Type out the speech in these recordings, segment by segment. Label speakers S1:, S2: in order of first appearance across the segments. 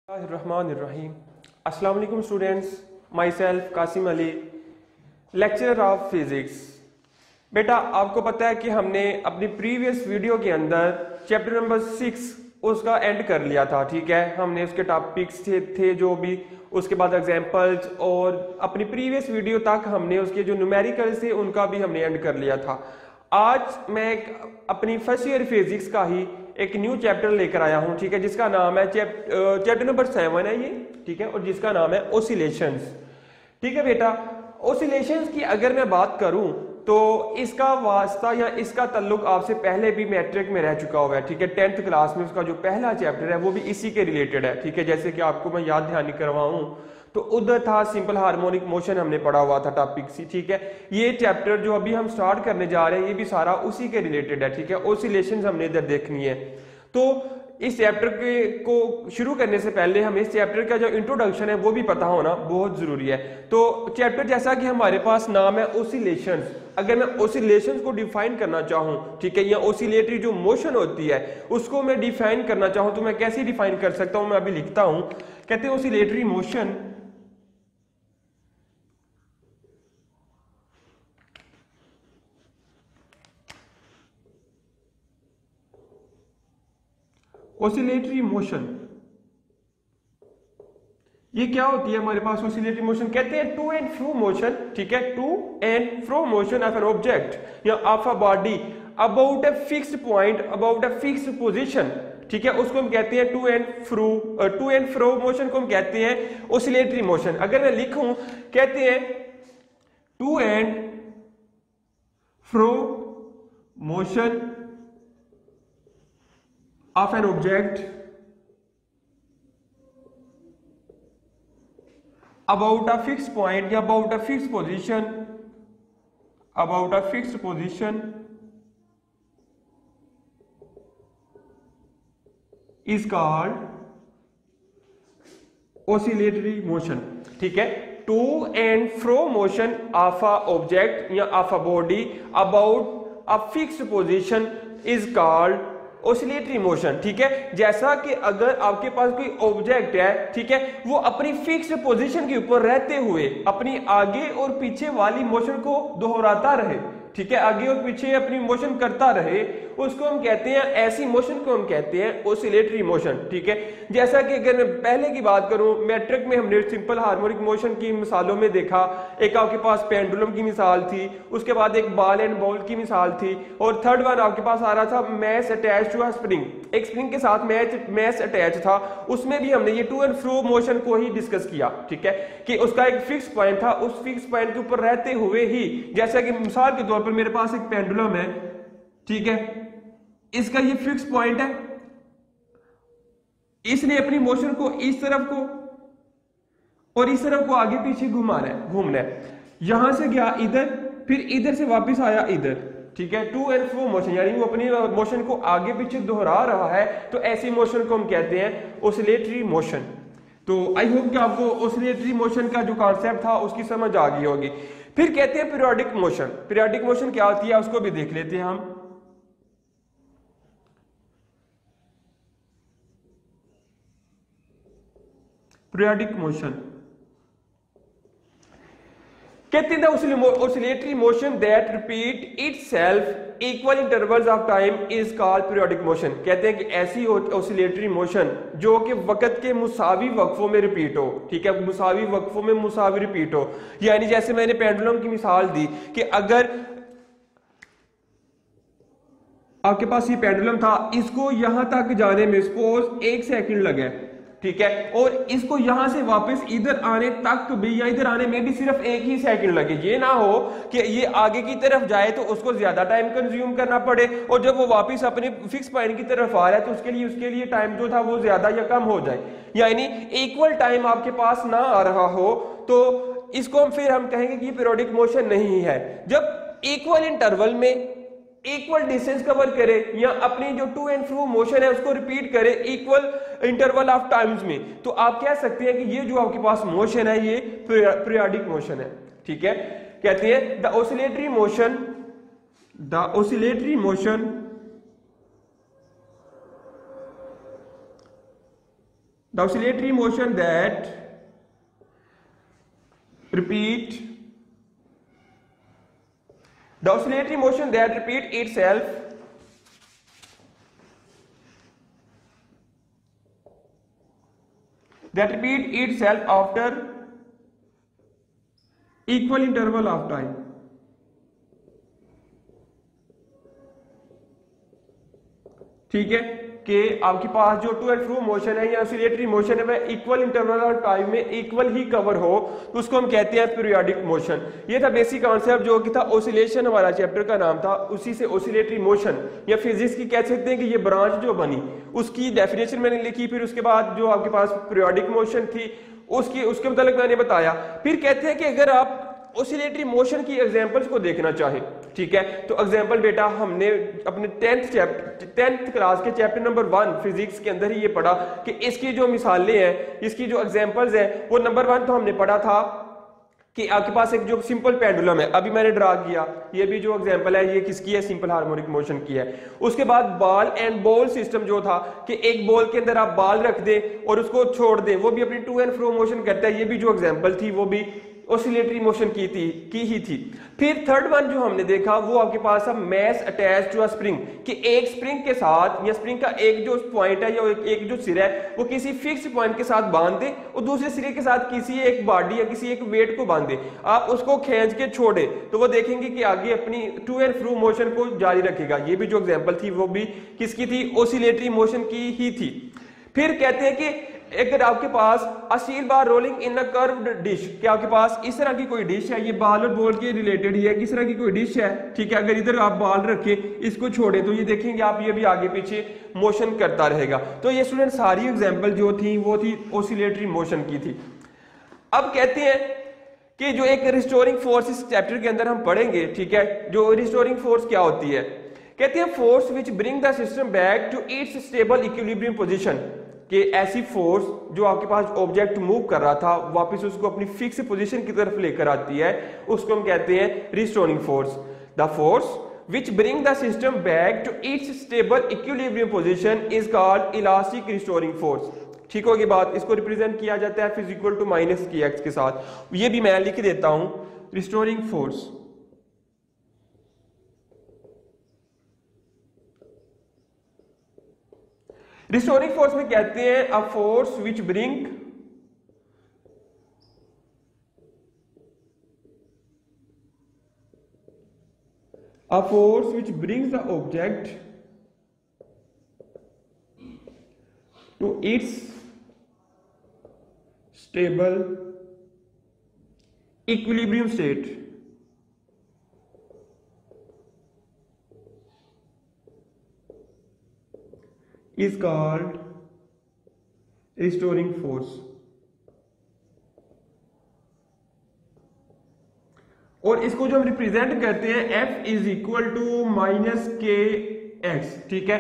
S1: Bismillahirrahmanirrahim. अस्सलाम वालेकुम students, myself Qasim Ali, lecturer of physics. बेटा आपको पता है कि हमने अपनी प्रीवियस वीडियो के अंदर चैप्टर नंबर 6 उसका एंड कर लिया था। ठीक है, हमने उसके टॉपिक्स थे जो भी, उसके बाद एग्जांपल्स और अपनी प्रीवियस वीडियो तक हमने उसके जो न्यूमेरिकल्स थे उनका भी हमने एंड कर लिया था। आज मैं अपनी फर्स्ट ईयर फिजिक्स का ही एक न्यू चैप्टर लेकर आया हूं। ठीक है, जिसका नाम है चैप्टर नंबर 7 है ये। ठीक है, और जिसका नाम है ओसिलेशंस। ठीक है बेटा, ओसिलेशंस की अगर मैं बात करूं तो इसका वास्ता या इसका ताल्लुक आपसे पहले भी मैट्रिक में रह चुका हुआ है। ठीक है, 10th क्लास में उसका जो पहला चैप्टर है वो भी इसी के रिलेटेड है। ठीक है, जैसे कि आपको मैं याद ध्यान करवाऊं तो उधर था सिंपल हार्मोनिक मोशन, हमने पढ़ा हुआ था टॉपिक सी। ठीक है, ये चैप्टर जो अभी हम स्टार्ट करने जा रहे हैं ये भी सारा उसी के रिलेटेड है। ठीक है, ओसिलेशंस हमने इधर देखनी है। तो इस चैप्टर को शुरू करने से पहले हमें इस चैप्टर का जो इंट्रोडक्शन है वो भी पता होना बहुत जरूरी है। तो चैप्टर जैसा कि हमारे पास नाम है ओसिलेशंस, अगर मैं ओसिलेशंस को डिफाइन करना चाहूं, ठीक है, या ओसिलेटरी जो मोशन होती है उसको मैं डिफाइन करना चाहूं तो मैं कैसे डिफाइन कर सकता हूं? मैं अभी लिखता हूं, कहते हैं ओसिलेटरी मोशन ओसिलेटरी मोशन ये क्या होती है हमारे पास? ओसिलेटरी मोशन कहते हैं टू एंड फ्रो मोशन। ठीक है, to and fro motion of an object या of a body about a fixed point, about a fixed position. ठीक है, उसको हम कहते हैं टू एंड फ्रो मोशन को हम कहते हैं ओसिलेटरी मोशन। अगर मैं लिखूं, कहते हैं to and fro motion of an object about a fixed point या about a fixed position, about a fixed position is called oscillatory motion। ठीक है, to and fro motion of a object या of a body about a fixed position is called oscillatory motion. ठीक है, जैसा कि अगर आपके पास कोई ऑब्जेक्ट है, ठीक है, वो अपनी फिक्स्ड पोजीशन के ऊपर रहते हुए अपनी आगे और पीछे वाली मोशन को दोहराता रहे, ठीक है, आगे और पीछे अपनी मोशन करता रहे, उसको हम कहते हैं, ऐसी मोशन को हम कहते हैं ओसिलेटरी मोशन। ठीक है, जैसा कि अगर मैं पहले की बात करूं, मैट्रिक में हमने सिंपल हार्मोनिक मोशन की मिसालों में देखा, एक आपके पास पेंडुलम की मिसाल थी, उसके बाद एक बॉल एंड बॉल की मिसाल थी, और थर्ड वन आपके पास आ रहा था mass attach to a spring, एक स्प्रिंग के साथ मैस अटैच था। उसमें भी हमने ये टू एंड फ्रो मोशन को ही डिस्कस किया। ठीक है, कि उसका एक फिक्स पॉइंट था, उस फिक्स पॉइंट के ऊपर रहते हुए ही, जैसा कि मिसाल के तौर पर मेरे पास एक पेंडुलम है, ठीक है, इसका ये फिक्स पॉइंट है, इसने अपनी मोशन को इस तरफ को और इस तरफ को आगे पीछे घुमाना है, यहां से गया इधर, फिर इधर से वापस आया इधर। ठीक है, टू एंड फ्रो मोशन, यानी वो अपनी मोशन को आगे पीछे दोहरा रहा है, तो ऐसी मोशन को हम कहते हैं ओसिलेटरी मोशन। तो आई होप कि आपको ओसिलेटरी मोशन का जो कॉन्सेप्ट था उसकी समझ आ गई होगी। फिर कहते हैं पीरियोडिक मोशन। पीरियोडिक मोशन क्या होती है उसको भी देख लेते हैं हम। पीरियोडिक मोशन कहते हैं oscillatory motion that repeat itself equal intervals of time is called periodic motion। कहते हैं कि ऐसी oscillatory motion जो कि वक्त के मुसावी वक्फों में रिपीट हो। ठीक है, मुसावी वक्फों में मुसावी रिपीट हो, यानी जैसे मैंने पेंडुलम की मिसाल दी कि अगर आपके पास ये पेंडुलम था, इसको यहां तक जाने में सपोज 1 सेकंड लगे, ठीक है, और इसको यहां से वापस इधर आने तक भी या इधर आने में भी सिर्फ 1 ही सेकंड लगे। ये ना हो कि ये आगे की तरफ जाए तो उसको ज्यादा टाइम कंज्यूम करना पड़े, और जब वो वापस अपने फिक्स पॉइंट की तरफ आ रहा है तो उसके लिए टाइम जो था वो ज्यादा या कम हो जाए, यानी इक्वल टाइम आपके पास ना आ रहा हो, तो इसको फिर हम कहेंगे कि पीरियोडिक मोशन नहीं है। जब इक्वल इंटरवल में इक्वल डिस्टेंस कवर करे या अपनी जो टू एंड फ्रो मोशन है उसको रिपीट करे इक्वल इंटरवल ऑफ टाइम्स में, तो आप कह सकते हैं कि ये जो आपके पास मोशन है ये पीरियोडिक मोशन है। ठीक है, कहते हैं the oscillatory motion the oscillatory motion that repeat the oscillatory motion that repeat itself after equal interval of time. ठीक है कि आपके पास जो टू एंड फ्रो मोशन है या ऑसिलेटरी मोशन है वह इक्वल इंटरवल और टाइम में इक्वल ही कवर हो तो उसको हम कहते हैं पीरियोडिक मोशन। ये था बेसिक कॉन्सेप्ट जो कि था ओसिलेशन, हमारा चैप्टर का नाम था। उसी से ओसिलेटरी मोशन या फिजिक्स की कह सकते हैं कि ये ब्रांच जो बनी उसकी डेफिनेशन मैंने लिखी। फिर उसके बाद जो आपके पास पीरियोडिक मोशन थी उसके मतलब मैंने बताया। फिर कहते हैं कि अगर आप ओसिलेटरी मोशन की एग्जांपल्स को देखना चाहे, ठीक है, तो एग्जांपल बेटा हमने अपने 10th क्लास के चैप्टर नंबर 1 फिजिक्स के अंदर ही ये पढ़ा कि इसकी जो मिसालें हैं, इसकी जो एग्जांपल्स हैं, वो नंबर 1 तो हमने पढ़ा था कि आपके पास एक जो सिंपल पेंडुलम है, अभी मैंने ड्रा किया, ये भी जो एग्जांपल है ये किसकी है, सिंपल हार्मोनिक मोशन की है। उसके बाद बॉल एंड बॉल सिस्टम जो था कि एक बॉल के अंदर आप बॉल रख दें और उसको छोड़ दें, वो भी अपनी टू एंड फ्रो मोशन करता है। ये भी जो एग्जांपल थी वो भी ओसिलेटरी मोशन की ही थी। फिर थर्ड वन जो हमने देखा वो आपके पास है mass attach to a spring, कि एक स्प्रिंग के साथ या स्प्रिंग का एक जो पॉइंट है या एक जो सिरा है वो किसी फिक्स पॉइंट के साथ बांध दे और दूसरे सिरे के साथ किसी एक बॉडी या किसी एक वेट को बांध दे। आप उसको खींच के छोड़े तो वो देखेंगे कि आगे अपनी टू एंड फ्रो मोशन को जारी रखेगा। ये भी जो एग्जांपल थी वो भी किसकी थी, ओसिलेटरी मोशन की ही थी। फिर कहते हैं कि अगर आपके पास a steel bar rolling in a curved dish, कि आपके पास इस तरह की कोई डिश है, ये बॉल और बॉल के रिलेटेड ही है, किस तरह की कोई डिश है, ठीक है, अगर इधर आप बॉल रखे इसको छोड़े तो ये देखेंगे आप ये भी आगे पीछे मोशन करता रहेगा। तो ये स्टूडेंट सारी एग्जांपल जो थी वो थी ओसिलेटरी मोशन की थी। अब कहते हैं कि जो एक रिस्टोरिंग फोर्स इस चैप्टर के अंदर हम पढ़ेंगे, ठीक है, जो रिस्टोरिंग फोर्स क्या होती है, कहते हैं force which bring the system back to its stable equilibrium position, कि ऐसी फोर्स जो आपके पास ऑब्जेक्ट मूव कर रहा था वापस उसको अपनी फिक्स पोजीशन की तरफ लेकर आती है, उसको हम कहते हैं restoring force. The force which bring the system back to its stable equilibrium position is called elastic restoring force। ठीक होगी बात। इसको रिप्रेजेंट किया जाता है फिज इक्वल टू माइनस की एक्स के साथ। ये भी मैं लिख देता हूं, रिस्टोरिंग फोर्स। रिस्टोरिंग फोर्स में कहते हैं a force which bring brings the object to its stable equilibrium state is called restoring force। और इसको जो हम रिप्रेजेंट करते हैं F is equal to minus k x, ठीक है।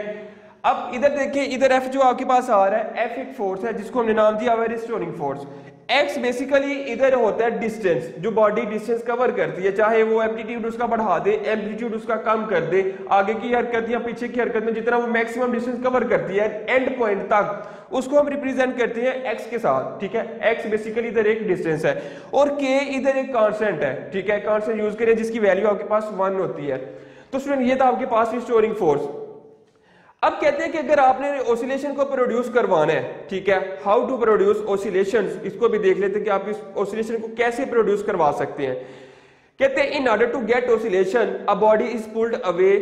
S1: अब इधर देखिए, इधर F जो आपके पास आ रहा है, F एक फोर्स है जिसको हमने नाम दिया हुआ है रिस्टोरिंग फोर्स। X बेसिकली इधर होता है डिस्टेंस, जो बॉडी डिस्टेंस कवर करती है, चाहे वो एम्पलीट्यूड उसका बढ़ा दे, एम्पलीट्यूड उसका कम कर दे, आगे की हरकत या पीछे की हरकत में जितना वो मैक्सिमम डिस्टेंस कवर करती है एंड पॉइंट तक, उसको हम रिप्रेजेंट करते हैं x के साथ, ठीक है। x बेसिकली इधर एक डिस्टेंस है और k इधर एक कांस्टेंट है, ठीक है, कांस्टेंट यूज करें जिसकी वैल्यू आपके पास 1 होती है। तो स्टूडेंट ये था आपके पास रिस्टोरिंग फोर्स। अब कहते हैं कि अगर आपने ऑसिलेशन को प्रोड्यूस करवाना है, ठीक है, हाउ टू प्रोड्यूस ऑसिलेशंस, इसको भी देख लेते हैं कि आप इस ऑसिलेशन को कैसे प्रोड्यूस करवा सकते हैं। कहते हैं in order to get oscillation a body is pulled away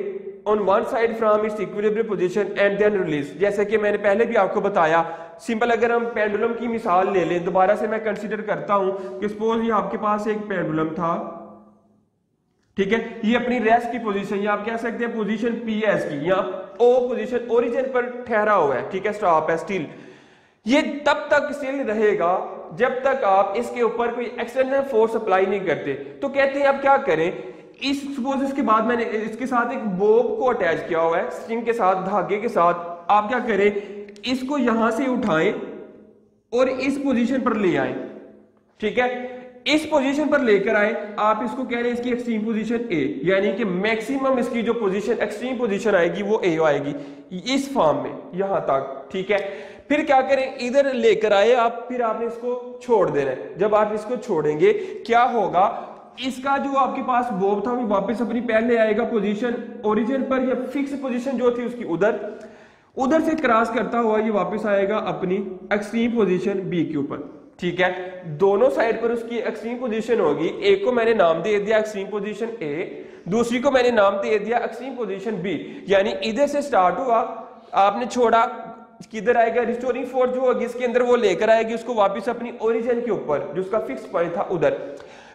S1: on one side from its equilibrium position and then release. जैसे कि मैंने पहले भी आपको बताया, सिंपल अगर हम पेंडुलम की मिसाल ले लें, दोबारा से मैं कंसीडर करता हूं कि सपोज ये आपके पास एक पेंडुलम था, ठीक है, ये अपनी रेस्ट की पोजीशन या आप कह सकते हैं पोजीशन पी है इसकी, या ओ पोजीशन ओरिजिन पर ठहरा हुआ है, ठीक है, स्टॉप है स्टिल। ये तब तक स्टिल रहेगा जब तक आप इसके ऊपर कोई एक्सटर्नल फोर्स अप्लाई नहीं करते। तो कहते हैं आप क्या करें, इस सपोज इसके बाद मैंने इसके साथ एक बोब को अटैच किया हुआ है स्ट्रिंग के साथ, धागे के साथ। आप क्या करें, इसको यहां से उठाएं और इस पोजीशन पर ले आए, ठीक है, इस पोजीशन पर लेकर आए। आप इसको कह रहे हैं इसकी एक्सट्रीम पोजीशन ए, यानी कि मैक्सिमम इसकी जो पोजीशन एक्सट्रीम पोजीशन आएगी वो ए आएगी इस फॉर्म में यहां तक, ठीक है। फिर क्या करें, इधर लेकर आए आप, फिर आपने इसको छोड़ देना है। जब आप इसको छोड़ेंगे क्या होगा, इसका जो आपके पास बॉब था वो वापस अपनी पहले आएगा पोजीशन ओरिजिन पर, या फिक्स पोजीशन जो थी उसकी उधर से क्रॉस करता हुआ ये वापस आएगा अपनी एक्सट्रीम पोजीशन बी के ऊपर। ठीक है, दोनों साइड पर उसकी एक्सट्रीम पोजीशन होगी। एक को मैंने नाम दे दिया एक्सट्रीम पोजीशन ए, दूसरी को मैंने नाम दे दिया एक्सट्रीम पोजीशन बी। यानी इधर से स्टार्ट हुआ, आपने छोड़ा, किधर आएगा, रिस्टोरिंग फोर्स जो होगी इसके अंदर वो लेकर आएगी उसको वापस अपनी ओरिजिन के ऊपर, जो उसका फिक्स पॉइंट था उधर।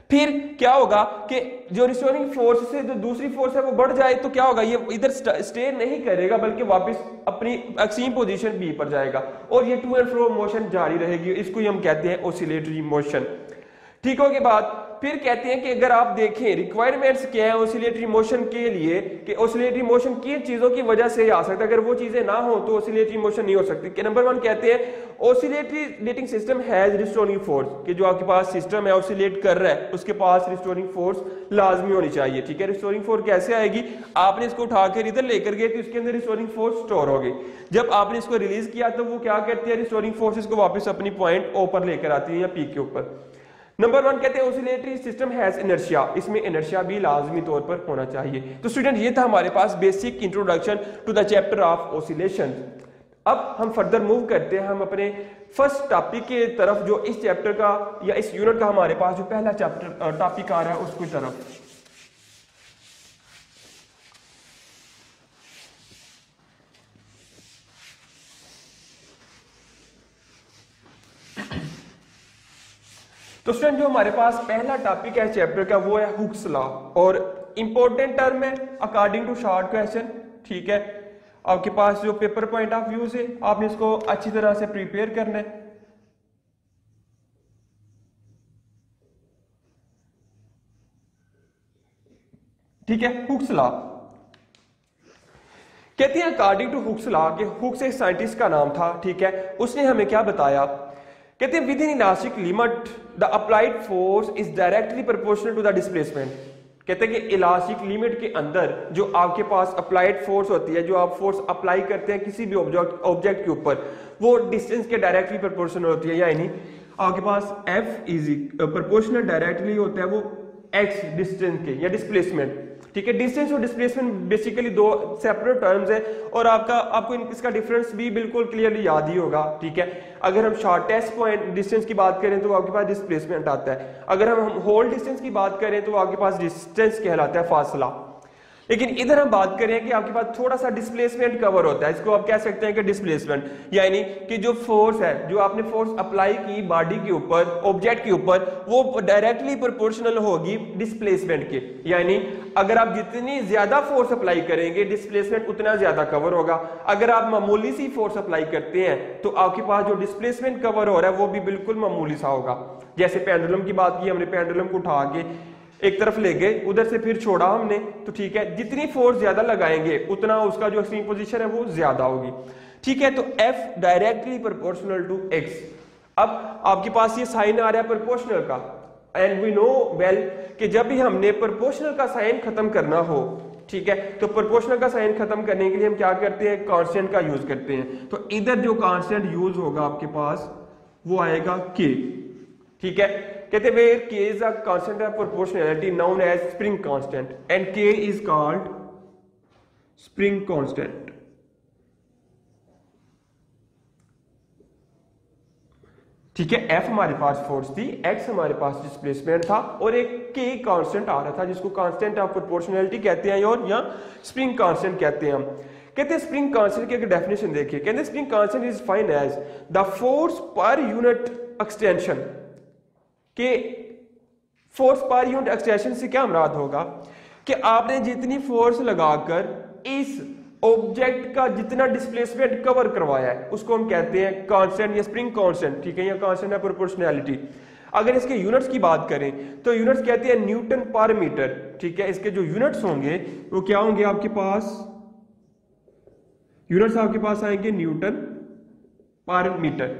S1: फिर क्या होगा कि जो रिस्टोरिंग फोर्स से जो दूसरी फोर्स है वो बढ़ जाए तो क्या होगा, ये इधर स्टे नहीं करेगा बल्कि वापस अपनी एक्सट्रीम पोजीशन बी पर जाएगा, और ये टू एंड फ्रो मोशन जारी रहेगी। इसको हम कहते हैं ऑसिलेटरी मोशन। ठीक हो के बाद फिर कहते हैं कि अगर आप देखें रिक्वायरमेंट्स क्या है ऑसिलेटरी मोशन के लिए, कि ऑसिलेटरी मोशन किन चीजों की वजह से आ सकता है, अगर वो चीजें ना हो तो ऑसिलेटरी मोशन नहीं हो सकती। कि नंबर 1 कहते हैं oscillating system has restoring force, कि जो आपके पास सिस्टम है ऑसिलेट कर रहा है उसके पास रिस्टोरिंग फोर्स लाजमी होनी चाहिए। ठीक है, रिस्टोरिंग फोर्स कैसे आएगी, आपने इसको उठाकर इधर लेकर गए तो इसके अंदर रिस्टोरिंग फोर्स स्टोर होगी। जब आपने इसको रिलीज किया तो वो क्या करती है, रिस्टोरिंग फोर्सेस को वापस अपनी पॉइंट ओ पर लेकर आती है या पी के ऊपर। नंबर 1 कहते हैं ऑसिलेटरी सिस्टम हैज इनर्शिया, इसमें इनर्शिया भी लाजमी तौर पर होना चाहिए। तो स्टूडेंट ये था हमारे पास basic introduction to the chapter of oscillation. अब हम फर्दर मूव करते हैं हम अपने फर्स्ट टॉपिक के तरफ, जो इस चैप्टर का या इस यूनिट का हमारे पास जो पहला चैप्टर टॉपिक आ रहा है उसकी तरफ। तो स्टूडेंट जो हमारे पास पहला टॉपिक है चैप्टर का वो है हुक्स लॉ, और इंपॉर्टेंट टर्म है अकॉर्डिंग टू शॉर्ट क्वेश्चन। ठीक है, आपके पास जो पेपर पॉइंट ऑफ व्यू से आपने इसको अच्छी तरह से प्रिपेयर करना है। ठीक है, हुक्स लॉ कहते हैं अकॉर्डिंग टू हुक्स लॉ, कि हुक्स एक साइंटिस्ट का नाम था। ठीक है, उसने हमें क्या बताया, कहते हैं within elastic limit the applied force is directly proportional to the displacement. कहते हैं कि इलास्टिक लिमिट के अंदर जो आपके पास अप्लाइड फोर्स होती है, जो आप फोर्स अप्लाई करते हैं किसी भी ऑब्जेक्ट के ऊपर, वो डिस्टेंस के डायरेक्टली प्रोपोर्शनल होती है। यानी आपके पास F इज प्रोपोर्शनल डायरेक्टली होता है वो x डिस्टेंस के या डिस्प्लेसमेंट। ठीक है, डिस्टेंस और डिस्प्लेसमेंट बेसिकली दो सेपरेट टर्म्स है, और आपको इसका डिफरेंस भी बिल्कुल क्लियरली याद ही होगा। ठीक है, अगर हम शॉर्टेस्ट पॉइंट डिस्टेंस की बात करें तो आपके पास डिस्प्लेसमेंट आता है, अगर हम होल डिस्टेंस की बात करें तो आपके पास डिस्टेंस कहलाता है फासला। लेकिन इधर हम बात करें कि आपके पास थोड़ा सा डिस्प्लेसमेंट कवर होता है, इसको आप कह सकते हैं कि डिस्प्लेसमेंट, यानी कि जो फोर्स है, जो आपने फोर्स अप्लाई की बॉडी के ऊपर, ऑब्जेक्ट के ऊपर, वो डायरेक्टली प्रोपोर्शनल होगी डिस्प्लेसमेंट के। यानी अगर आप जितनी ज्यादा फोर्स अप्लाई करेंगे डिस्प्लेसमेंट उतना ज्यादा कवर होगा। अगर आप मामूली सी फोर्स अप्लाई करते हैं तो आपके पास जो डिस्प्लेसमेंट कवर हो रहा है वो भी बिल्कुल मामूली सा होगा। जैसे पेंडुलम की बात की हमने, पेंडुलम को उठा के एक तरफ ले गए, उधर से फिर छोड़ा हमने, तो ठीक है, जितनी फोर्स ज्यादा लगाएंगे उतना उसका जो एक्सट्रीम पोजीशन है वो ज्यादा होगी। ठीक है, तो F directly proportional to x। अब आपके पास ये साइन आ रहा है प्रोपोर्शनल का, एंड वी नो वेल कि जब भी हमने प्रोपोर्शनल का साइन खत्म करना हो, ठीक है, तो प्रोपोर्शनल का साइन खत्म करने के लिए हम क्या करते हैं, कांस्टेंट का यूज करते हैं। तो इधर जो कांस्टेंट यूज होगा आपके पास वो आएगा k। ठीक है, कहते हैं k is a constant of proportionality known as spring constant and k is called spring constant। ठीक है, F हमारे पास फोर्स थी, X हमारे पास डिस्प्लेसमेंट था, और एक k कांस्टेंट आ रहा था जिसको कांस्टेंट ऑफ प्रोपोर्शनैलिटी कहते हैं और या स्प्रिंग कांस्टेंट कहते हैं हम। कहते हैं स्प्रिंग कांस्टेंट की अगर डेफिनेशन देखिए, कहते हैं spring constant is defined as the force per unit extension. के फोर्स पर यूनिट एक्सटेंशन से क्या मुराद होगा कि आपने जितनी फोर्स लगाकर इस ऑब्जेक्ट का जितना डिस्प्लेसमेंट कवर करवाया है उसको हम कहते हैं कांस्टेंट या स्प्रिंग कांस्टेंट। ठीक है, या कांस्टेंट ऑफ प्रोपोर्शनैलिटी। अगर इसके यूनिट्स की बात करें तो यूनिट्स कहते हैं न्यूटन पर मीटर। ठीक है, इसके जो यूनिट्स होंगे वो क्या होंगे, आपके पास यूनिट्स आपके पास आएंगे न्यूटन पर मीटर।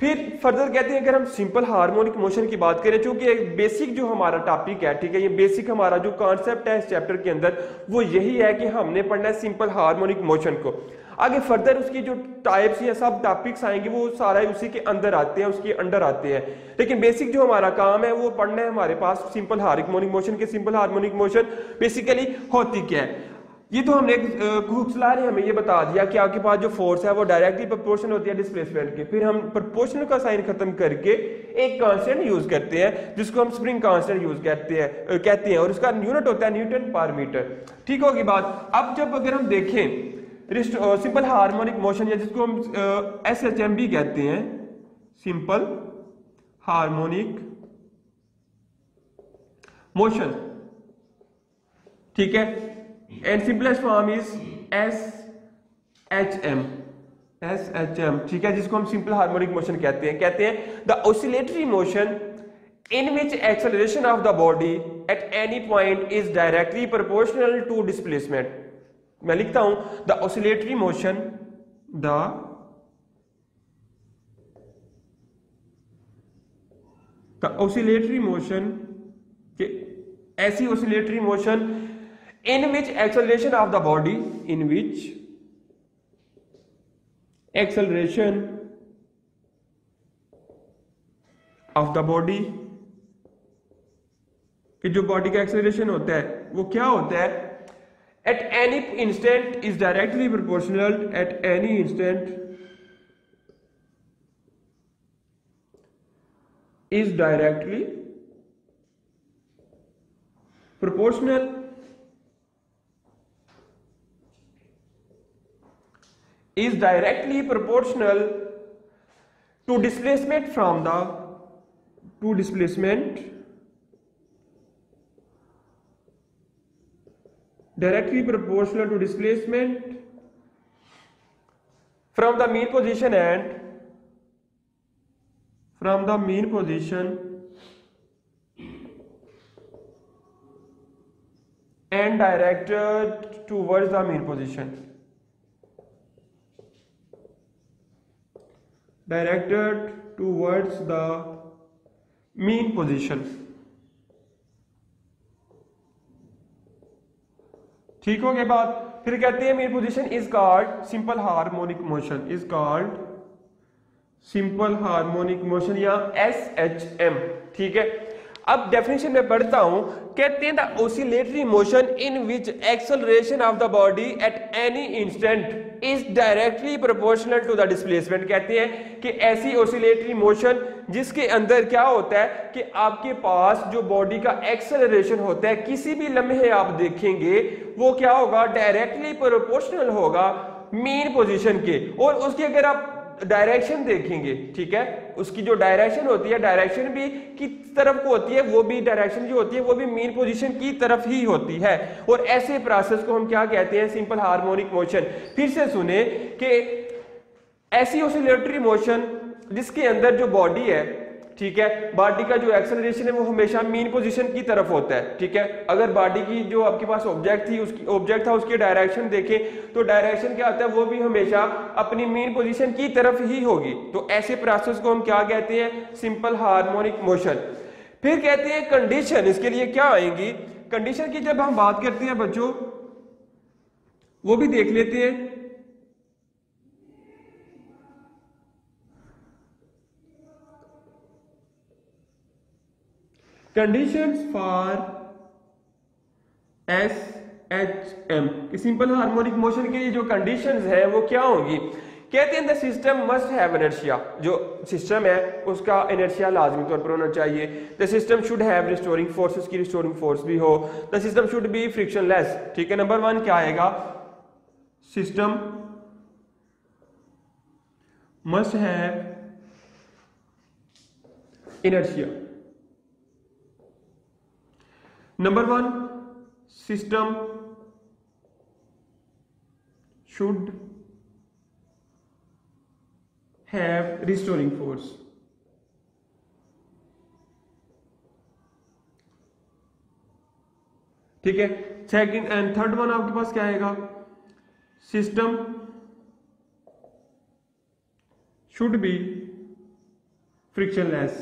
S1: फिर फर्दर कहते हैं अगर हम सिंपल हार्मोनिक मोशन की बात करें, क्योंकि एक बेसिक जो हमारा टॉपिक है, ठीक है, ये बेसिक हमारा जो कॉन्सेप्ट है इस चैप्टर के अंदर वो यही है कि हमने पढ़ना है सिंपल हार्मोनिक मोशन को। आगे फर्दर उसकी जो टाइप्स या सब टॉपिक्स आएंगे वो सारा उसी के अंदर आते हैं, उसके अंडर आते हैं। लेकिन बेसिक जो हमारा काम है वो पढ़ना है हमारे पास सिंपल हार्मोनिक मोशन के। सिंपल हार्मोनिक मोशन बेसिकली होती क्या है, ये तो हमने हुक्सला ने हमें ये बता दिया कि आपके पास जो फोर्स है वो डायरेक्टली प्रोपोर्शनल होती है डिस्प्लेसमेंट के। फिर हम प्रोपोर्शनल का साइन खत्म करके एक कांस्टेंट यूज करते हैं जिसको हम स्प्रिंग कांस्टेंट यूज कहते हैं और उसका यूनिट होता है न्यूटन पर मीटर। ठीक होगी बात। अब जब अगर हम देखें सिंपल हार्मोनिक मोशन या जिसको हम SHM भी कहते हैं, सिंपल हार्मोनिक मोशन, ठीक है, and simplest form is SHM, ठीक है, जिसको हम सिंपल हार्मोनिक मोशन कहते हैं the oscillatory motion in which acceleration of the body at any point is directly proportional to displacement। मैं लिखता हूं the oscillatory motion, the oscillatory motion के ऐसी oscillatory motion in which acceleration of the body, in which acceleration of the body, कि जो body का acceleration होता है वो क्या होता है, eight any instant is directly proportional, eight any instant is directly proportional to displacement from the directly proportional to displacement from the mean position and directed towards the mean position, ठीक हो गया बात। फिर कहते हैं mean position is called simple harmonic motion, या SHM, ठीक है। अब डेफिनेशन में पढ़ता हूं, कहते हैं the oscillatory motion in which acceleration of the body at any instant is directly proportional to the displacement. कहते हैं कि ऐसी ऑसिलेटरी मोशन जिसके अंदर क्या होता है कि आपके पास जो बॉडी का एक्सेलरेशन होता है किसी भी लम्हे आप देखेंगे वो क्या होगा, डायरेक्टली प्रोपोर्शनल होगा मीन पोजीशन के। और उसकी अगर आप डायरेक्शन देखेंगे, ठीक है, उसकी जो डायरेक्शन होती है, डायरेक्शन भी किस तरफ को होती है, वो भी डायरेक्शन जो होती है वो भी मीन पोजीशन की तरफ ही होती है। और ऐसे प्रोसेस को हम क्या कहते हैं, सिंपल हार्मोनिक मोशन। फिर से सुने कि ऐसी ऑसिलेटरी मोशन जिसके अंदर जो बॉडी है, ठीक है, बॉडी का जो एक्सेलरेशन है वो हमेशा मीन पोजीशन की तरफ होता है, ठीक है। अगर बॉडी की जो आपके पास ऑब्जेक्ट था उसकी डायरेक्शन देखें तो डायरेक्शन क्या होता है, वो भी हमेशा अपनी मीन पोजीशन की तरफ ही होगी। तो ऐसे प्रोसेस को हम क्या कहते हैं, सिंपल हार्मोनिक मोशन। फिर कहते हैं कंडीशन, इसके लिए क्या आएंगी कंडीशन की, जब हम बात करते हैं बच्चों वो भी देख लेते हैं। कंडीशंस फॉर SHM कि सिंपल हार्मोनिक मोशन के जो कंडीशंस है वो क्या होंगी। कहते हैं the system must have inertia, जो सिस्टम है उसका इनर्शिया लाजमी तौर पर होना चाहिए। The system should have restoring force, उसकी रिस्टोरिंग फोर्स भी हो। The system should be frictionless, ठीक है। नंबर 1 क्या आएगा, system must have inertia. Number 1, system should have restoring force। ठीक है। सेकंड एंड थर्ड वन आपके पास क्या आएगा, सिस्टम शुड बी फ्रिक्शनलेस।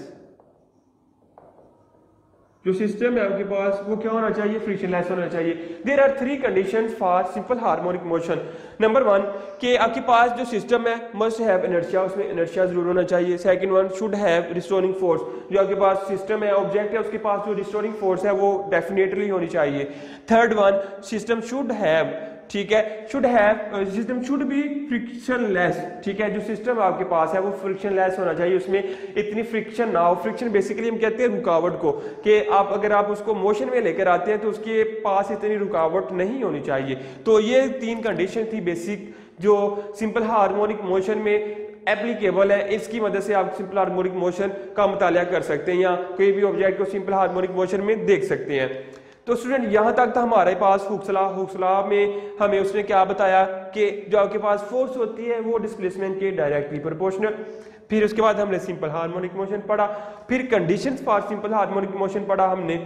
S1: जो सिस्टम है आपके पास वो क्या होना चाहिए, फ्रिक्शनलेस होना चाहिए। There are 3 conditions for simple harmonic motion. Number 1 कि आपके पास जो सिस्टम है मस्ट हैव इनर्शिया, उसमें इनर्शिया जरूर होना चाहिए। Second one should have restoring force, जो आपके पास सिस्टम है ऑब्जेक्ट है उसके पास जो रिस्टोरिंग फोर्स है वो डेफिनेटली होनी चाहिए। Third one system should have, ठीक है, should have, system should be frictionless, ठीक है, जो सिस्टम आपके पास है वो फ्रिक्शनलेस होना चाहिए, उसमें इतनी फ्रिक्शन ना हो। फ्रिक्शन बेसिकली हम कहते हैं रुकावट को, कि आप अगर आप उसको मोशन में लेकर आते हैं तो उसके पास इतनी रुकावट नहीं होनी चाहिए। तो ये 3 कंडीशन थी बेसिक जो सिंपल हार्मोनिक मोशन में एप्लीकेबल है। इसकी मदद से आप सिंपल हार्मोनिक मोशन का मुताला कर सकते हैं या कोई भी ऑब्जेक्ट को सिंपल हार्मोनिक मोशन में देख सकते हैं। तो स्टूडेंट यहाँ तक था हमारे पास हुक्स लॉ में हमें उसने क्या बताया कि जो आपके पास फोर्स होती है वो डिस्प्लेसमेंट के डायरेक्टली प्रोपोर्शनल। फिर उसके बाद हमने सिंपल हार्मोनिक मोशन पढ़ा, फिर conditions for simple harmonic motion पढ़ा हमने।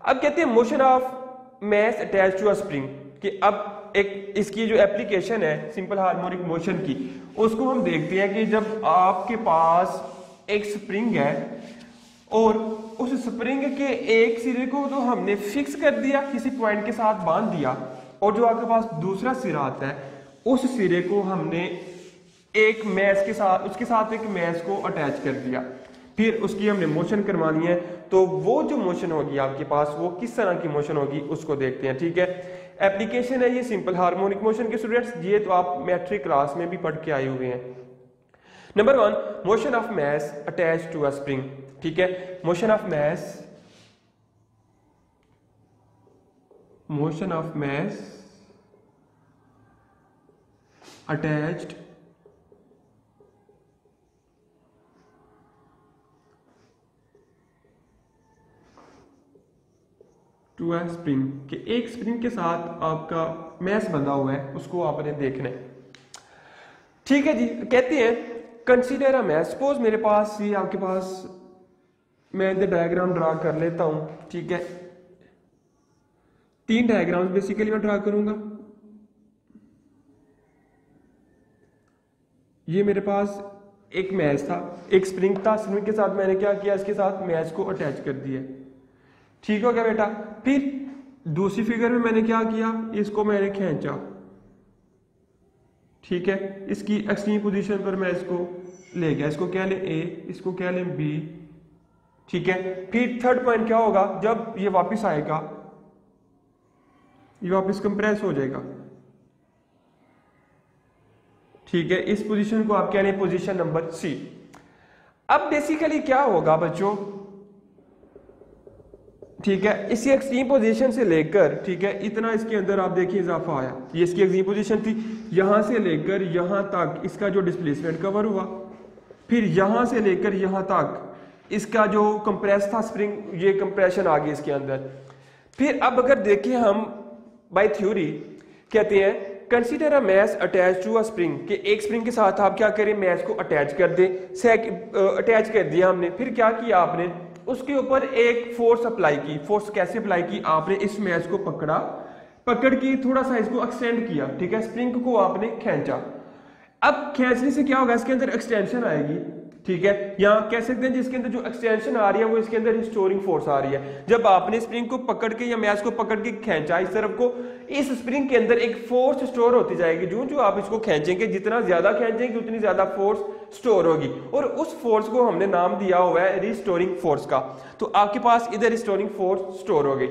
S1: अब कहते हैं motion of mass attached to a spring, कि अब एक इसकी जो एप्लीकेशन है सिंपल हार्मोनिक मोशन की उसको हम देखते हैं कि जब आपके पास एक स्प्रिंग है और उस स्प्रिंग के एक सिरे को तो हमने फिक्स कर दिया, किसी पॉइंट के साथ बांध दिया, और जो आपके पास दूसरा सिरा आता है उस सिरे को हमने एक मैस के साथ, उसके साथ एक मैस को अटैच कर दिया, फिर उसकी हमने मोशन करवानी है। तो वो जो मोशन होगी आपके पास वो किस तरह की मोशन होगी उसको देखते हैं, ठीक है। एप्लीकेशन है ये सिंपल हार्मोनिक मोशन के स्टूडेंट्स, ये तो आप मैट्रिक क्लास में भी पढ़ के आए हुए हैं। Number 1 motion of mass attached to a spring, ठीक है, motion of mass attached to a spring, कि एक स्प्रिंग के साथ आपका मैस बंधा हुआ है उसको आपने देखना है, ठीक है जी। कहते हैं कंसीडर अ मैस, सपोज मेरे पास ये आपके पास, मैं इधर डायग्राम ड्रा कर लेता हूं, ठीक है, 3 डायग्राम बेसिकली मैं ड्रा करूंगा। ये मेरे पास एक मैच था, एक स्प्रिंग था, स्प्रिंग के साथ मैंने क्या किया, इसके साथ मैच को अटैच कर दिया, ठीक हो गया बेटा। फिर दूसरी फिगर में मैंने क्या किया, इसको मैंने खींचा, ठीक है, इसकी एक्सट्रीम पोजीशन पर मैं इसको ले गया, इसको क्या ले ए, इसको क्या ले बी, ठीक है। फिर थर्ड पॉइंट क्या होगा, जब ये वापस आएगा ये वापस कंप्रेस हो जाएगा, ठीक है, इस पोजीशन को आप क्या लें, पोजीशन नंबर सी। अब बेसिकली क्या होगा बच्चों, ठीक है, इसी एक्सट्रीम पोजीशन से लेकर, ठीक है, इतना इसके अंदर आप देखिए इजाफा आया, ये इसकी एक्सट्रीम पोजीशन थी, यहां से लेकर यहां तक इसका जो डिस्प्लेसमेंट कवर हुआ, फिर यहां से लेकर यहां तक इसका जो कंप्रेस था स्प्रिंग, ये कंप्रेशन आ गई इसके अंदर। फिर अब अगर देखें हम बाय थ्योरी कहते हैं consider a mass attach to a spring, कि एक स्प्रिंग के साथ आप क्या करें, मैस को अटैच कर दें, अटैच कर दिया हमने, फिर क्या किया आपने, उसके ऊपर एक फोर्स अप्लाई की। फोर्स कैसे अप्लाई की, आपने इस मैस को पकड़ा, पकड़ के थोड़ा सा इसको एक्सटेंड किया, ठीक है, स्प्रिंग को आपने खींचा। अब खींचने से क्या होगा, इसके अंदर एक्सटेंशन आएगी, ठीक है, या कह सकते हैं जिसके अंदर जो एक्सटेंशन आ रही है वो इसके अंदर रिस्टोरिंग फोर्स आ रही है। जब आपने स्प्रिंग को पकड़ के या मैच को पकड़ के खींचा इस तरफ को, इस स्प्रिंग के अंदर एक फोर्स स्टोर होती जाएगी, जो आप इसको खींचेंगे, जितना ज्यादा खींचेंगे उतनी ज्यादा फोर्स स्टोर होगी, और उस फोर्स को हमने नाम दिया हुआ है रिस्टोरिंग फोर्स का। तो आपके पास इधर रिस्टोरिंग फोर्स स्टोर हो गई।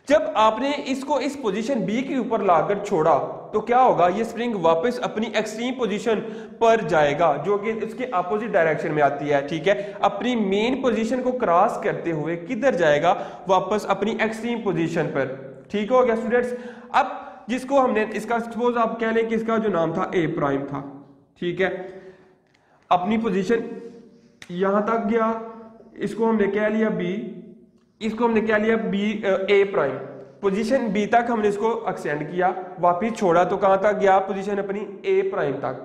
S1: जब आपने इसको इस पोजीशन बी के ऊपर लाकर छोड़ा तो क्या होगा, ये स्प्रिंग वापस अपनी एक्सट्रीम पोजीशन पर जाएगा, जो कि इसके अपोजिट डायरेक्शन में आती है, ठीक है, अपनी मेन पोजीशन को क्रॉस करते हुए किधर जाएगा, वापस अपनी एक्सट्रीम पोजीशन पर, ठीक हो गया स्टूडेंट्स। अब जिसको हमने इसका सपोज आप कह लें कि इसका जो नाम था ए प्राइम था, ठीक है, अपनी पोजीशन यहां तक गया, इसको हमने कह लिया बी, इसको हमने क्या लिया बी ए प्राइम, पोजीशन बी तक हमने इसको एक्सटेंड किया, वापिस छोड़ा तो कहां तक गया, पोजीशन अपनी ए प्राइम तक,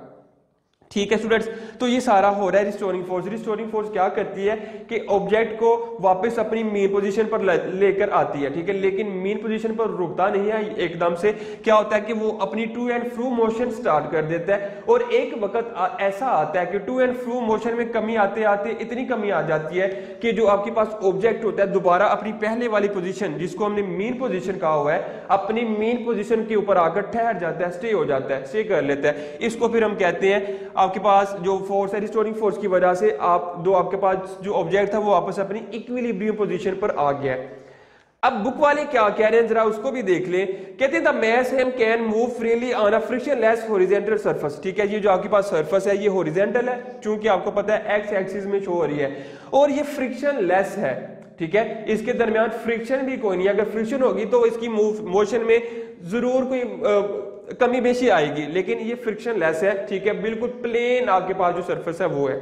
S1: ठीक है स्टूडेंट्स, तो ये सारा हो रहा है रिस्टोरिंग फोर्स। रिस्टोरिंग फोर्स क्या करती है कि ऑब्जेक्ट को वापस अपनी मेन पोजीशन पर लेकर आती है, ठीक है, लेकिन मेन पोजीशन पर रुकता नहीं है एकदम से। क्या होता है कि वो अपनी to and fro motion start कर देता है, और एक वक्त ऐसा आता है कि टू एंड फ्रो मोशन में कमी आते आते इतनी कमी आ जाती है कि जो आपके पास ऑब्जेक्ट होता है दोबारा अपनी पहले वाली पोजीशन, जिसको हमने मेन पोजीशन कहा हुआ है, अपनी मेन पोजीशन के ऊपर आकर ठहर जाता है, स्टे हो जाता है, स्टे कर लेता है। इसको फिर हम कहते हैं आपके पास जो फोर्स है रिस्टोरिंग फोर्स की वजह से आपके पास जो ऑब्जेक्ट था वो वापस अपनी इक्विलिब्रियम पोजीशन पर आ गया है। अब बुक वाले क्या कह रहे हैं जरा उसको भी देख ले। कहते हैं the mass ham can move freely on a frictionless horizontal surface, ठीक है, ये जो आपके पास सरफेस है ये हॉरिजॉन्टल है, चूंकि आपको पता है एक्स एक्सिस में शो हो रही है, और ये फ्रिक्शनलेस है, ठीक है, इसके दरमियान फ्रिक्शन भी कोई नहीं है। अगर फ्रिक्शन होगी तो इसकी मोशन में जरूर कोई कमी बेशी आएगी, लेकिन ये फ्रिक्शन लेस है, ठीक है, बिल्कुल प्लेन आपके पास जो सरफेस है वो है।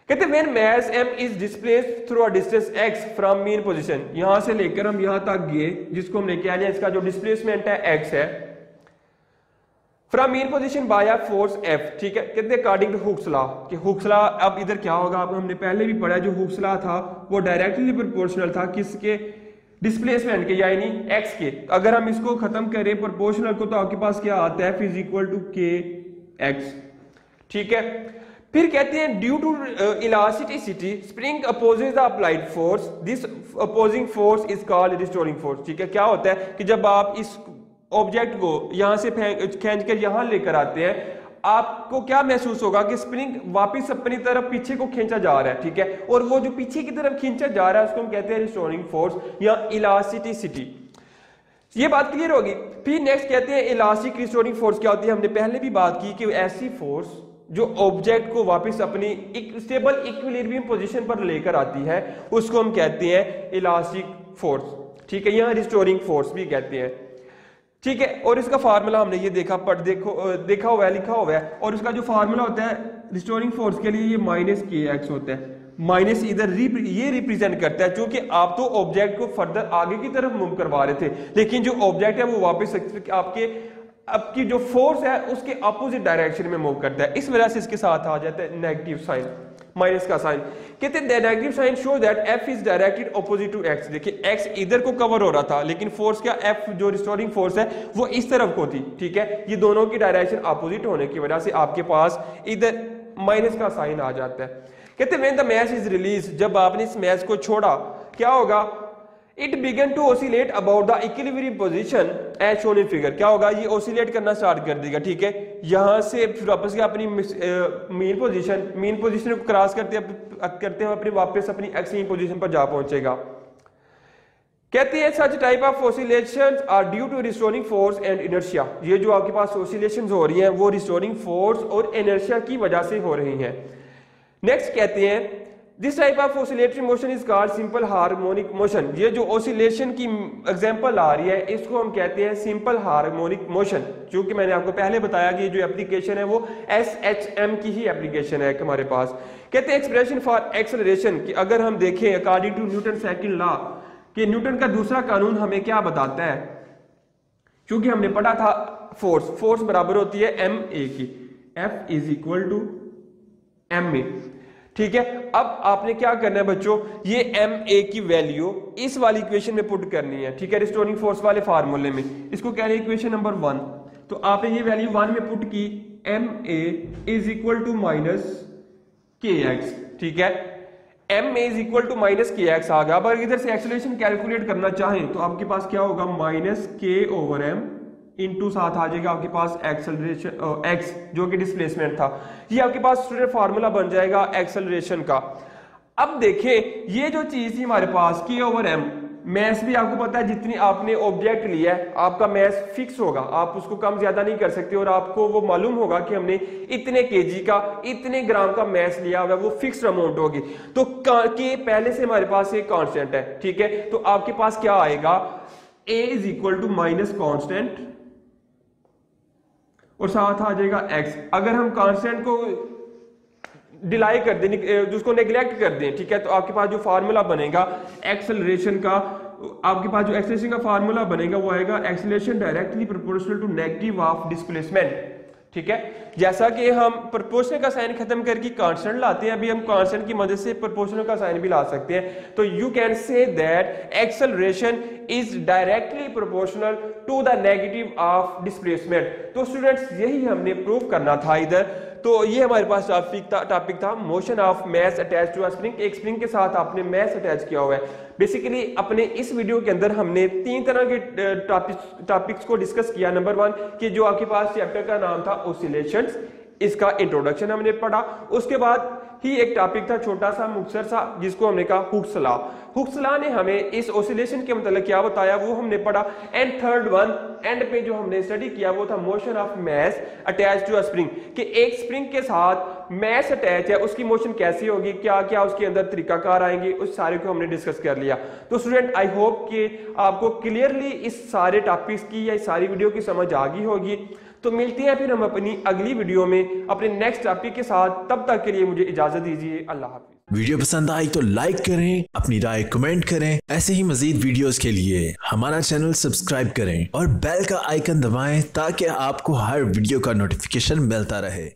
S1: कहते हैं when mass m is displaced through a distance x from main position, यहां से लेकर हम यहां तक गए, जिसको हमने कह लिया इसका जो डिस्प्लेसमेंट है x है, from main position by a force F, ठीक है। कहते हैं अकॉर्डिंग टू हुक्स लॉ, कि हुक्स लॉ अब इधर क्या होगा, अब हमने पहले भी पढ़ा, जो हुक्स लॉ था वो डायरेक्टली प्रोपोर्शनल था किसके, डिस्प्लेसमेंट के, यानी x के। अगर हम इसको खत्म करें प्रोपोर्शनल को, तो आपके पास क्या आता है, F is equal to k x, ठीक है। फिर कहते हैं due to elasticity spring opposes the applied force, this opposing force is called restoring force, ठीक है। क्या होता है कि जब आप इस ऑब्जेक्ट को यहां से खींच कर यहां लेकर आते हैं, आपको क्या महसूस होगा कि स्प्रिंग वापस अपनी तरफ पीछे को खींचा जा रहा है, ठीक है, और वो जो पीछे की तरफ खींचा जा रहा है उसको हम कहते हैं रिस्टोरिंग फोर्स या इलास्टिसिटी। ये बात क्लियर होगी। फिर नेक्स्ट कहते हैं इलास्टिक रिस्टोरिंग फोर्स क्या होती है। हमने पहले भी बात की कि ऐसी फोर्स जो ऑब्जेक्ट को वापस अपनी एक स्टेबल इक्विलिब्रियम पोजीशन पर लेकर आती है उसको हम कहते हैं इलास्टिक फोर्स, ठीक है, या रिस्टोरिंग फोर्स भी कहते हैं, ठीक है। और इसका फार्मूला हमने ये देखा देखा हुआ है, लिखा हुआ है, और इसका जो फार्मूला होता है रिस्टोरिंग फोर्स के लिए ये माइनस के एक्स होता है। माइनस इधर ये रिप्रेजेंट करता है, क्योंकि आप तो ऑब्जेक्ट को फर्दर आगे की तरफ मूव करवा रहे थे, लेकिन जो ऑब्जेक्ट है वो वापस आपकी जो फोर्स है उसके अपोजिट डायरेक्शन में मूव करता है, इस वजह से इसके साथ आ जाता है नेगेटिव साइन, माइनस का साइन। कहते हैं negative sign show that F is directed opposite to x। देखिए x इधर को कवर हो रहा था, लेकिन फोर्स क्या, F जो रिस्टोरिंग फोर्स है वो इस तरफ को थी, ठीक है। ये दोनों की डायरेक्शन अपोजिट होने की वजह से आपके पास इधर माइनस का साइन आ जाता है। कहते हैं when the mass is release, जब आपने इस मास को छोड़ा क्या होगा, it began to oscillate about the equilibrium position as shown in figure. क्या होगा, ये ऑसिलेट करना स्टार्ट कर देगा, ठीक है, यहां से वापस अपनी मेन पोजीशन को क्रॉस करते हुए अपनी वापस अपनी एक्सियल पोजीशन पर जा पहुंचेगा। कहते हैं such type of oscillations are due to restoring force and inertia. ये जो आपके पास ऑसिलेशंस हो रही हैं वो रिस्टोरिंग फोर्स और इनर्शिया की वजह से हो रही हैं। नेक्स्ट कहते हैं this type of oscillatory motion is called simple harmonic motion. ये जो ऑसिलेशन की एग्जांपल आ रही है इसको हम कहते हैं सिंपल हार्मोनिक मोशन, क्योंकि मैंने आपको पहले बताया कि जो एप्लीकेशन है वो SHM की ही एप्लीकेशन है हमारे पास। कहते हैं एक्सप्रेशन फॉर एक्सेलरेशन की अगर हम देखें according to Newton second law, कि न्यूटन का दूसरा कानून हमें क्या बताता है, क्योंकि हमने पढ़ा था फोर्स बराबर होती है ma की, F is equal to ma, ठीक है। अब आपने क्या करना है बच्चों, ये ma की वैल्यू इस वाली इक्वेशन में पुट करनी है, ठीक है, रिस्टोरिंग फोर्स वाले फार्मूले में। इसको कह रहे हैं इक्वेशन नंबर 1, तो आपने ये वैल्यू 1 में पुट की, ma is equal to minus k x, ठीक है, ma is equal to minus k x आ गया। अब अगर इधर से एक्सेलरेशन कैलकुलेट करना चाहें तो आपके पास क्या होगा, माइनस के ओवर एम इंटू साथ आ जाएगा आपके पास एक्सेलरेशन एक्स जो कि डिस्प्लेसमेंट था। ये आपके पास स्टूडेंट फार्मूला बन जाएगा एक्सेलरेशन का। अब देखें ये जो चीज थी हमारे पास के ओवर एम, मैस भी आपको पता है जितनी आपने ऑब्जेक्ट लिया है आपका मैस फिक्स होगा, आप उसको कम ज्यादा नहीं कर सकते, और आपको वो मालूम होगा कि हमने इतने केजी का इतने ग्राम का मैस लिया हुआ है, वो फिक्स अमाउंट होगी। तो के पहले से हमारे पास एक कांस्टेंट है, ठीक है, तो आपके पास क्या आएगा, a is equal to minus constant और साथ आ जाएगा x। अगर हम कांस्टेंट को डिलाई कर दें, जिसको नेग्लेक्ट कर दें, ठीक है, तो आपके पास जो फार्मूला बनेगा एक्सेलरेशन का, आपके पास जो एक्सेलरेशन का फार्मूला बनेगा वो आएगा acceleration directly proportional to negative of displacement, ठीक है, जैसा कि हम प्रोपोर्शनल का साइन खत्म करके कांस्टेंट लाते हैं, अभी हम कांस्टेंट की मदद से प्रोपोर्शनल का साइन भी ला सकते हैं। तो you can say that acceleration is directly proportional to the negative of displacement. तो स्टूडेंट्स यही हमने प्रूव करना था इधर। तो ये हमारे पास टॉपिक था motion of mass attach to a spring. एक स्प्रिंग के साथ आपने मास अटैच किया हुआ है। बेसिकली अपने इस वीडियो के अंदर हमने 3 तरह के टॉपिक्स को डिस्कस किया। नंबर 1 कि जो आपके पास चैप्टर का नाम था ऑसिलेशंस, इसका इंट्रोडक्शन हमने पढ़ा। उसके बाद ही एक टॉपिक था छोटा सा मुख्तसर सा जिसको हमने कहा हुक्स लॉ। हुक्स लॉ ने हमें इस ऑसिलेशन के मतलब क्या बताया वो हमने पढ़ा। एंड थर्ड वन एंड पे जो हमने स्टडी किया वो था motion of mass attach to a spring, कि एक स्प्रिंग के साथ मास अटैच है उसकी मोशन कैसी होगी, क्या क्या उसके अंदर तरीकाकार आएंगे, उस सारे को हमने डिस्कस कर लिया। तो स्टूडेंट आई होप कि आपको क्लियरली इस सारे टॉपिक्स की या इस सारी वीडियो की समझ आ गई होगी। तो मिलते हैं फिर हम अपनी अगली वीडियो में अपने नेक्स्ट टॉपिक के साथ। तब तक के लिए मुझे इजाजत दीजिए। अल्लाह हाफिज।
S2: वीडियो पसंद आई तो लाइक करें, अपनी राय कमेंट करें। ऐसे ही मजीद वीडियोस के लिए हमारा चैनल सब्सक्राइब करें और बेल का आइकन दबाएं ताकि आपको हर वीडियो का नोटिफिकेशन मिलता रहे।